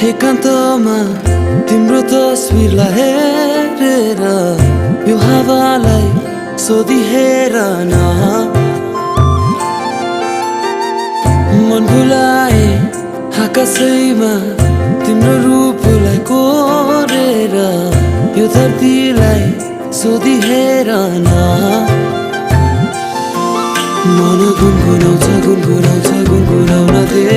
एकान्तमा तिम्रो तस्बिरलाई हेरेर यो हावालाई सोधी हेर न मन भुलाए आकाशैमा तिम्रो रूपलाई कोरेर यो धरतीलाई सोधी हेर न मन गुनगुनाउँछ गुनगुनाउँछ गुनगुनाउन दे